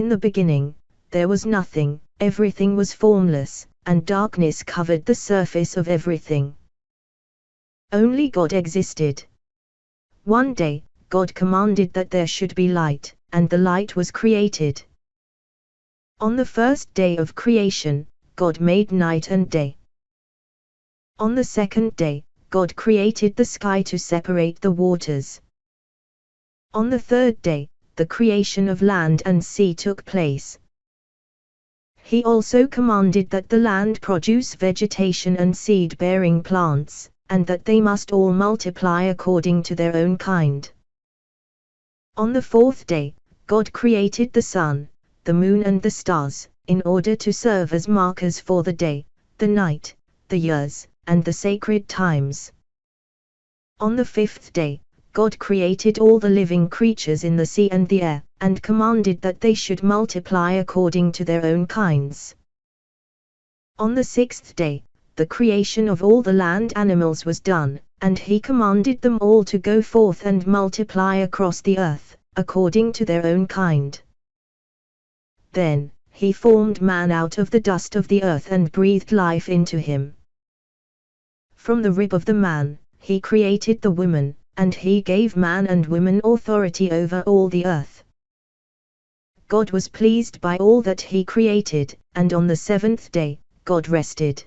In the beginning, there was nothing, everything was formless, and darkness covered the surface of everything. Only God existed. One day, God commanded that there should be light, and the light was created. On the first day of creation, God made night and day. On the second day, God created the sky to separate the waters. On the third day, the creation of land and sea took place. He also commanded that the land produce vegetation and seed-bearing plants, and that they must all multiply according to their own kind. On the fourth day, God created the sun, the moon and the stars, in order to serve as markers for the day, the night, the years, and the sacred times. On the fifth day, God created all the living creatures in the sea and the air, and commanded that they should multiply according to their own kinds. On the sixth day, the creation of all the land animals was done, and he commanded them all to go forth and multiply across the earth, according to their own kind. Then, he formed man out of the dust of the earth and breathed life into him. From the rib of the man, he created the woman, and he gave man and woman authority over all the earth. God was pleased by all that he created, and on the seventh day, God rested.